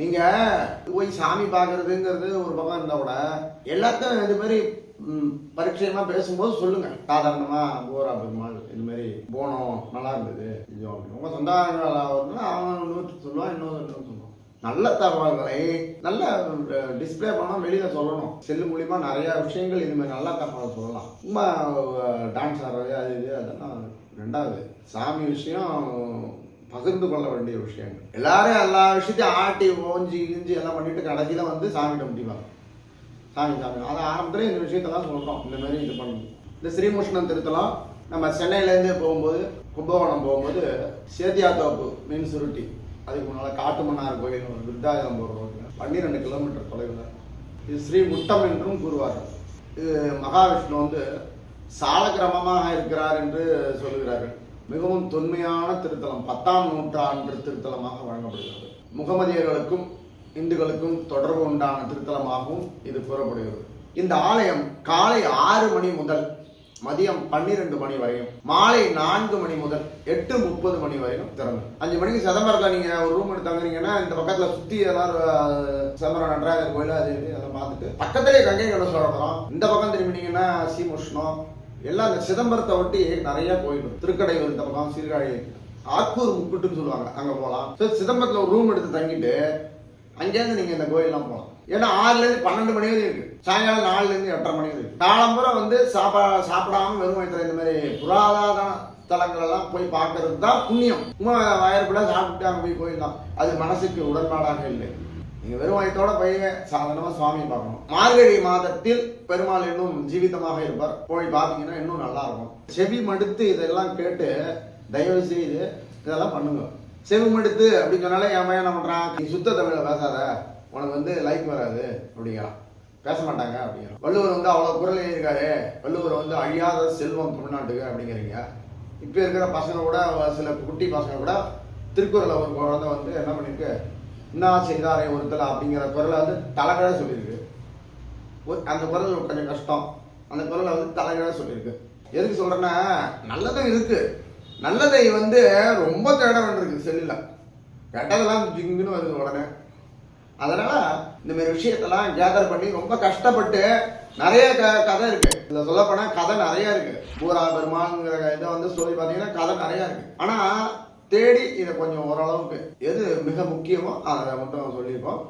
நீங்க போய் சாமி பாக்குறதுங்கிறது ஒரு பக்கம் இருந்தா கூட எல்லாத்தையும் இது மாதிரி பரிச்சயமா பேசும்போது சொல்லுங்க. சாதாரணமா போரா பெருமாள் இது மாதிரி போனோம், நல்லா இருந்தது, உங்க சொந்தக்காரங்க அவன் நூற்று சொல்லுவான், இன்னொரு சொல்லுவான். நல்ல தகவல்களை நல்ல டிஸ்பிளே பண்ணா வெளியில சொல்லணும். செல்லு மூலியமா நிறைய விஷயங்கள் இது மாதிரி நல்ல தகவல் சொல்லலாம். சும்மா டான்ஸ் ஆடுறது அது இது அதெல்லாம் ரெண்டாவது. சாமி விஷயம் பகிர்ந்து கொள்ள வேண்டிய விஷயங்கள். எல்லாரும் எல்லா விஷயத்தையும் ஆட்டி ஓஞ்சி கிஞ்சி எல்லாம் பண்ணிட்டு கடைசியில வந்து சாமிகிட்ட முடிவாங்க. சாமி அதை ஆரம்பத்துல இந்த விஷயத்தெல்லாம் சொல்றோம். இந்த மாதிரி இது பண்ணணும். இந்த ஸ்ரீமுஷ்ணம் திருத்தலம் நம்ம சென்னையிலேருந்து போகும்போது கும்பகோணம் போகும்போது சேத்தியாத்தோப்பு மீன் சுருட்டி அதுக்கு முன்னால் காட்டுமன்னார் கோயில் ஒரு விருத்தாச்சலம் போகிற ரோட்டில் 12 கிலோமீட்டர் தொலைவில். இது ஸ்ரீ முட்டம் என்றும் கூறுவார்கள். இது மகாவிஷ்ணு வந்து சாலக்கிரமமாக இருக்கிறார் என்று சொல்லுகிறார்கள். மிகவும் தொன்மையான திருத்தலம், 10ஆம் நூற்றாண்டு திருத்தலமாக வழங்கப்படுகிறது. முகமதியர்களுக்கும் இந்துக்களுக்கும் தொடர்பு உண்டான திருத்தலமாகவும் இது கூறப்படுகிறது. இந்த ஆலயம் காலை 6 மணி முதல் மதியம் 12 மணி வரையும், மாலை 4 மணி முதல் 8:30 மணி வரையும் திறந்து. 5 மணிக்கு சிதம்பரத்தில் நீங்க ஒரு ரூம் எடுத்து தங்குறீங்கன்னா இந்த பக்கத்துல சுத்தி எல்லாரும் சிதம்பரம் நடராஜர் கோயில் அது அதெல்லாம் பார்த்துட்டு பக்கத்திலே கங்கை கொண்ட சோழபுரம், இந்த பக்கம் திரும்பினீங்கன்னா ஸ்ரீமுஷ்ணம், எல்லாம் இந்த சிதம்பரத்தை ஒட்டி நிறைய கோயில். திருக்கடையூர் இந்த பக்கம், சீர்காழி, ஆக்கூர் முக்குட்டுன்னு சொல்லுவாங்க, அங்க போகலாம். சிதம்பரத்தில் ஒரு ரூம் எடுத்து தங்கிட்டு அங்கேருந்து நீங்க இந்த கோயிலெல்லாம் போகலாம். ஏன்னா 6லேருந்து 12 மணி வரையும் இருக்கு, சாயங்காலம் 4லேருந்து 8:30 மணி வரைக்கும். காலம்புறம் வந்து சாப்பிடாம வெறும் வயிற்றுல இந்த மாதிரி புராதான தலங்கள் எல்லாம் போய் பார்க்கறது தான் புண்ணியம். சும்மா வயற்பட சாப்பிட்டு அங்கே போய் கோயில் தான், அது மனசுக்கு உடன்பாடாக இல்லை. நீங்க வெறும் வயத்தோட போய் சாதாரணமா சுவாமியை பார்க்கணும். மார்கழி மாதத்தில் பெருமாள் இன்னும் ஜீவிதமாக இருப்பார், போய் பார்த்தீங்கன்னா இன்னும் நல்லா இருக்கும். செவி மடுத்து இதெல்லாம் கேட்டு தயவு செய்து இதெல்லாம் பண்ணுங்க. செவி மடுத்து அப்படின்னு சொன்னாலே என் பையன் என்ன பண்றான், நீ சுத்த தமிழ பேசாத, உனக்கு வந்து லைக் வராது அப்படிங்கிறான், பேச மாட்டாங்க அப்படிங்கிறான். வள்ளுவர் வந்து அவ்வளவு குரல் எழுதியிருக்காரு, வள்ளுவர் வந்து அழியாத செல்வம் தமிழ்நாட்டுக்கு அப்படிங்கிறீங்க. இப்ப இருக்கிற பசங்க கூட, சில குட்டி பசங்க கூட திருக்குறளை ஒரு குழந்தை வந்து என்ன பண்ணிருக்கு, இன்னா செய்தாரை ஒருத்தல அப்படிங்கிற குரலை வந்து தலைகழ சொல்லியிருக்கு. அந்த குரல் கொஞ்சம் கஷ்டம், அந்த குரலை வந்து தலைகழ சொல்லியிருக்கு. எதுக்கு சொல்றேன்னா, நல்லதும் இருக்கு, நல்லதை வந்து ரொம்ப தேட வேண்டியிருக்கு. செல்லுல கெட்டதெல்லாம் ஜிங்குன்னு வருது உடனே. அதனால இந்த மாதிரி விஷயத்தெல்லாம் கேதர் பண்ணி ரொம்ப கஷ்டப்பட்டு நிறைய கதை இருக்கு. இதுல சொல்ல போனா கதை நிறைய இருக்கு. பூரா பெருமாள்ங்கிற இதை வந்து சொல்லி பாத்தீங்கன்னா கதை நிறைய இருக்கு. ஆனா தேடி இதை கொஞ்சம் ஓரளவுக்கு எது மிக முக்கியமோ அதை மட்டும் சொல்லியிருக்கோம்.